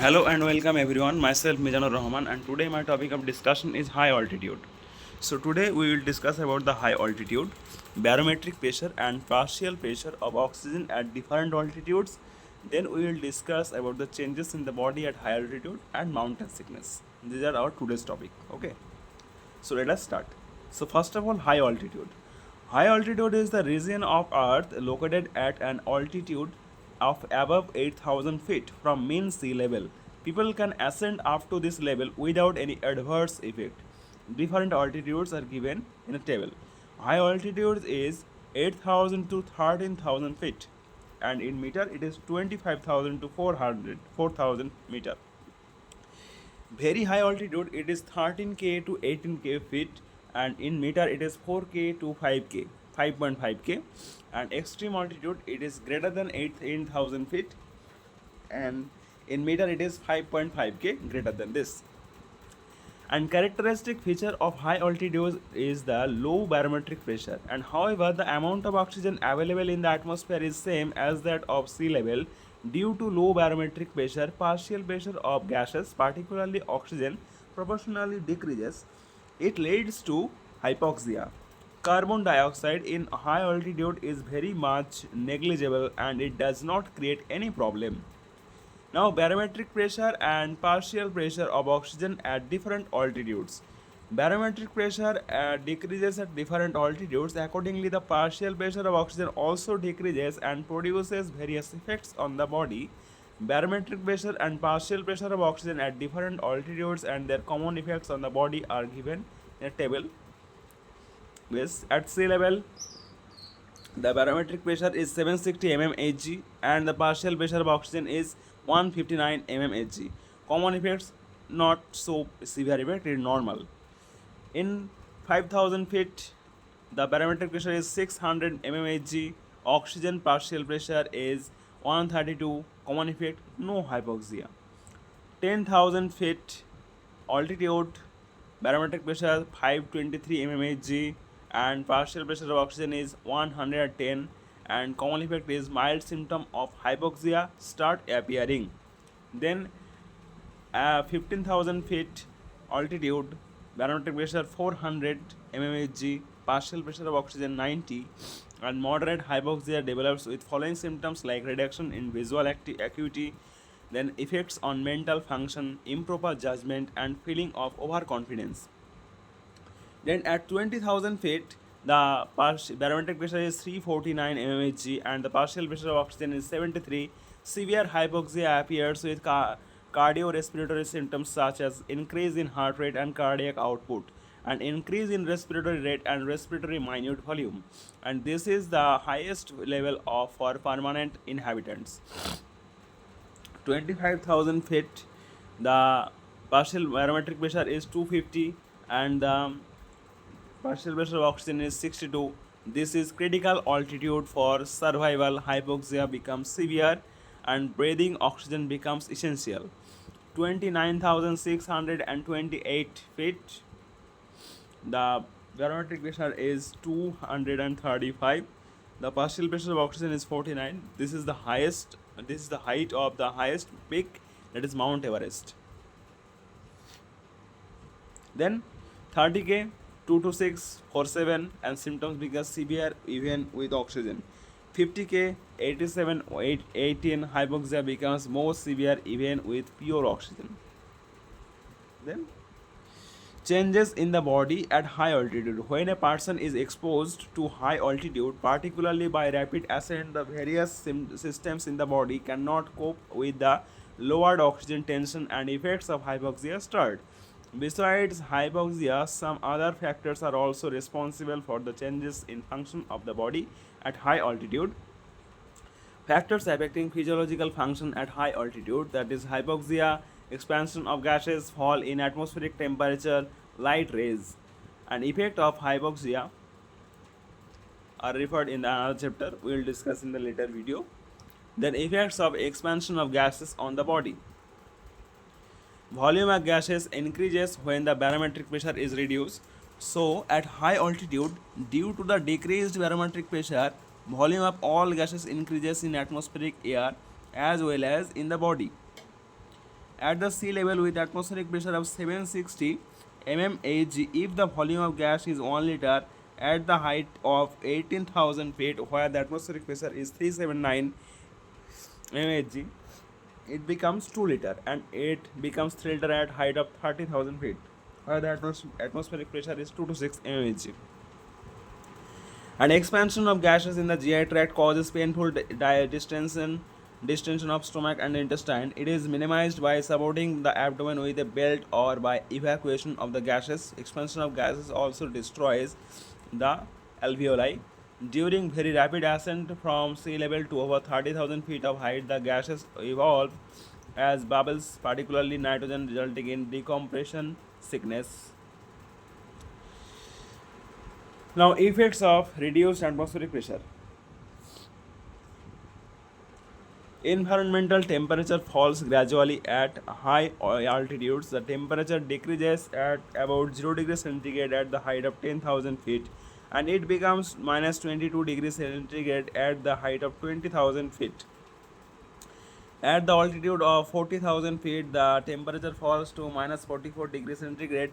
Hello and welcome everyone. Myself Mijanur Rahaman, and today my topic of discussion is high altitude. So today we will discuss about the high altitude, barometric pressure and partial pressure of oxygen at different altitudes. Then we will discuss about the changes in the body at high altitude and mountain sickness. These are our today's topic. Okay. So let us start. So first of all, high altitude. High altitude is the region of Earth located at an altitude of above 8,000 feet from mean sea level. People can ascend up to this level without any adverse effect. Different altitudes are given in a table. High altitude is 8,000 to 13,000 feet, and in meter it is 25,000 to 4,000 meter. Very high altitude it is 13k to 18k feet, and in meter it is 4k to 5k 5.5k, and extreme altitude it is greater than 18,000 feet, and in meter it is 5.5k greater than this. And characteristic feature of high altitude is the low barometric pressure, and however the amount of oxygen available in the atmosphere is same as that of sea level. Due to low barometric pressure, partial pressure of gases, particularly oxygen, proportionally decreases. It leads to hypoxia. Carbon dioxide in high altitude is very much negligible and it does not create any problem. Now, barometric pressure and partial pressure of oxygen at different altitudes. Barometric pressure decreases at different altitudes. Accordingly, the partial pressure of oxygen also decreases and produces various effects on the body. Barometric pressure and partial pressure of oxygen at different altitudes and their common effects on the body are given in a table. Yes, at sea level, the barometric pressure is 760 mmHg and the partial pressure of oxygen is 159 mmHg. Common effects not so severe effect, it is normal. In 5,000 feet, the barometric pressure is 600 mmHg. Oxygen partial pressure is 132. Common effect, no hypoxia. 10,000 feet altitude, barometric pressure 523 mmHg, and partial pressure of oxygen is 110, and common effect is mild symptom of hypoxia start appearing. Then 15,000 feet altitude, barometric pressure 400 mmHg, partial pressure of oxygen 90, and moderate hypoxia develops with following symptoms like reduction in visual acuity, then effects on mental function, improper judgment, and feeling of overconfidence. Then at 20,000 feet, the barometric pressure is 349 mmHg and the partial pressure of oxygen is 73. Severe hypoxia appears with cardiorespiratory symptoms such as increase in heart rate and cardiac output, and increase in respiratory rate and respiratory minute volume. And this is the highest level of for permanent inhabitants. 25,000 feet, the partial barometric pressure is 250 and the partial pressure of oxygen is 62. This is critical altitude for survival. Hypoxia becomes severe and breathing oxygen becomes essential. 29,628 feet, the barometric pressure is 235. The partial pressure of oxygen is 49. This is the highest. This is the height of the highest peak, that is Mount Everest. Then 30k, 2 to 6, 47, and symptoms become severe even with oxygen. 50k, 87, 18, hypoxia becomes more severe even with pure oxygen. Then changes in the body at high altitude. When a person is exposed to high altitude, particularly by rapid ascent, the various systems in the body cannot cope with the lowered oxygen tension and effects of hypoxia start. Besides hypoxia, some other factors are also responsible for the changes in function of the body at high altitude. Factors affecting physiological function at high altitude, that is hypoxia, expansion of gases, fall in atmospheric temperature, light rays, and effect of hypoxia are referred in another chapter. We will discuss in the later video. Then effects of expansion of gases on the body. Volume of gases increases when the barometric pressure is reduced. So at high altitude, due to the decreased barometric pressure, volume of all gases increases in atmospheric air as well as in the body. at the sea level with atmospheric pressure of 760 mmHg if the volume of gas is 1 liter at the height of 18,000 feet where the atmospheric pressure is 379 mmHg, it becomes 2 liter, and it becomes 3 liter at height of 30,000 feet where the atmospheric pressure is 2 to 6 mmHg. An expansion of gases in the GI tract causes painful distension of stomach and intestine. It is minimized by supporting the abdomen with a belt or by evacuation of the gases. Expansion of gases also destroys the alveoli. During very rapid ascent from sea level to over 30,000 feet of height, the gases evolve as bubbles, particularly nitrogen, resulting in decompression sickness. Now, effects of reduced atmospheric pressure. Environmental temperature falls gradually at high altitudes. The temperature decreases at about 0 degrees centigrade at the height of 10,000 feet, and it becomes minus 22 degrees centigrade at the height of 20,000 feet. At the altitude of 40,000 feet, the temperature falls to minus 44 degrees centigrade,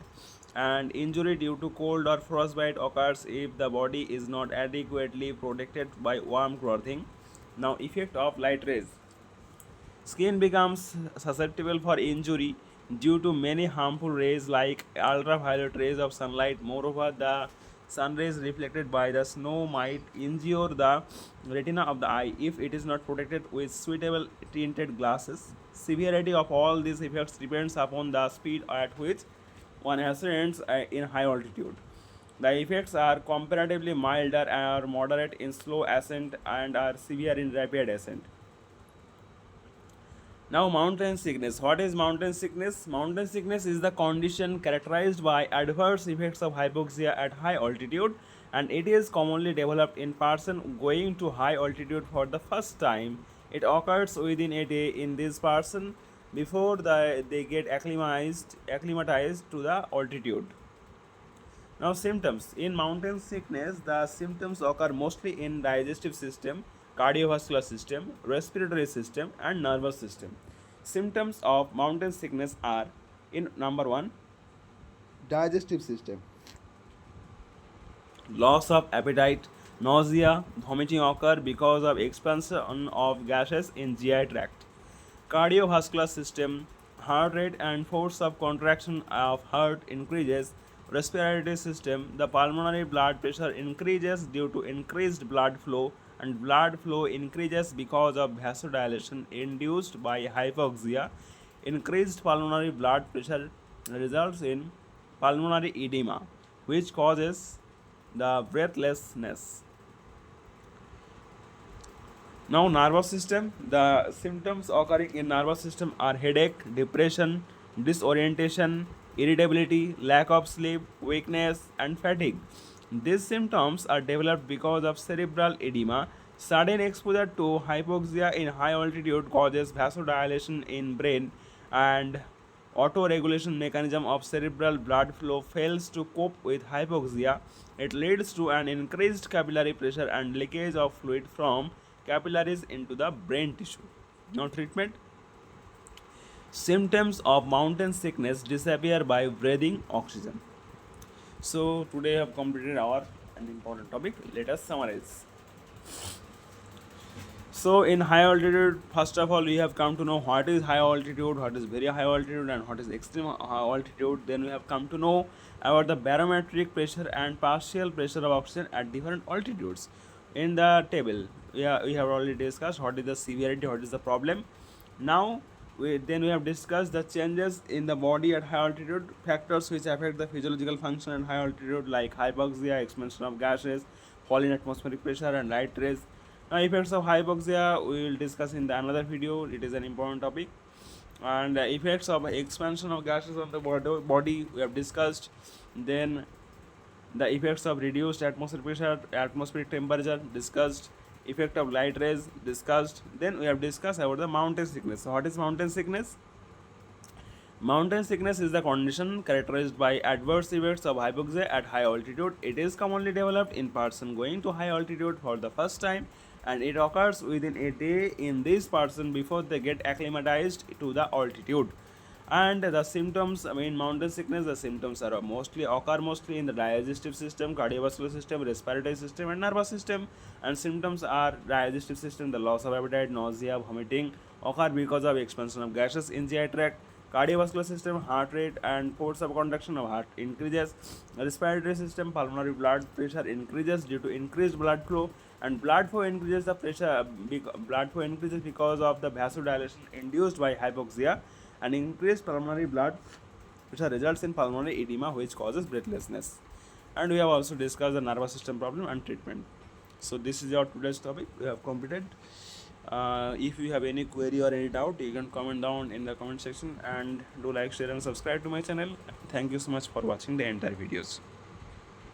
and injury due to cold or frostbite occurs if the body is not adequately protected by warm clothing. Now, effect of light rays. Skin becomes susceptible for injury due to many harmful rays like ultraviolet rays of sunlight. Moreover, the sun rays reflected by the snow might injure the retina of the eye if it is not protected with suitable tinted glasses. Severity of all these effects depends upon the speed at which one ascends in high altitude. The effects are comparatively milder or moderate in slow ascent and are severe in rapid ascent. Now, mountain sickness. What is mountain sickness? Mountain sickness is the condition characterized by adverse effects of hypoxia at high altitude, and it is commonly developed in person going to high altitude for the first time. It occurs within a day in this person before they get acclimatized to the altitude. Now, symptoms. In mountain sickness, the symptoms occur mostly in digestive system, cardiovascular system, respiratory system, and nervous system. Symptoms of mountain sickness are, in number 1, digestive system. Loss of appetite, nausea, vomiting occur because of expansion of gases in GI tract. Cardiovascular system, heart rate and force of contraction of heart increases. Respiratory system, the pulmonary blood pressure increases due to increased blood flow, and blood flow increases because of vasodilation induced by hypoxia. Increased pulmonary blood pressure results in pulmonary edema, which causes the breathlessness. Now, nervous system. The symptoms occurring in nervous system are headache, depression, disorientation, irritability, lack of sleep, weakness, and fatigue. These symptoms are developed because of cerebral edema. Sudden exposure to hypoxia in high altitude causes vasodilation in brain, and autoregulation mechanism of cerebral blood flow fails to cope with hypoxia. It leads to an increased capillary pressure and leakage of fluid from capillaries into the brain tissue. Now, treatment. Symptoms of mountain sickness disappear by breathing oxygen. So, today I have completed our an important topic. Let us summarize. So, in high altitude, first of all, we have come to know what is high altitude, what is very high altitude, and what is extreme high altitude. Then we have come to know about the barometric pressure and partial pressure of oxygen at different altitudes. In the table, we have already discussed what is the severity, what is the problem. Now, we have discussed the changes in the body at high altitude, factors which affect the physiological function at high altitude like hypoxia, expansion of gases, fall in atmospheric pressure, and light rays. Now, effects of hypoxia we will discuss in the another video. It is an important topic. And effects of expansion of gases on the body we have discussed. Then the effects of reduced atmospheric pressure, atmospheric temperature discussed. Effect of light rays discussed. Then we have discussed about the mountain sickness. So, what is mountain sickness? Mountain sickness is the condition characterized by adverse effects of hypoxia at high altitude. It is commonly developed in person going to high altitude for the first time, and it occurs within a day in this person before they get acclimatized to the altitude. And the symptoms, I mean, mountain sickness, the symptoms are occur mostly in the digestive system, cardiovascular system, respiratory system, and nervous system. And symptoms are digestive system, the loss of appetite, nausea, vomiting occur because of expansion of gases in GI tract. Cardiovascular system, heart rate and force of contraction of heart increases. Respiratory system, pulmonary blood pressure increases due to increased blood flow, and blood flow increases the pressure. Blood flow increases because of the vasodilation induced by hypoxia, and increased pulmonary blood pressure results in pulmonary edema, which causes breathlessness. And we have also discussed the nervous system problem and treatment. So this is our today's topic. We have completed. If you have any query or any doubt, you can comment down in the comment section, and do like, share and subscribe to my channel. Thank you so much for watching the entire videos.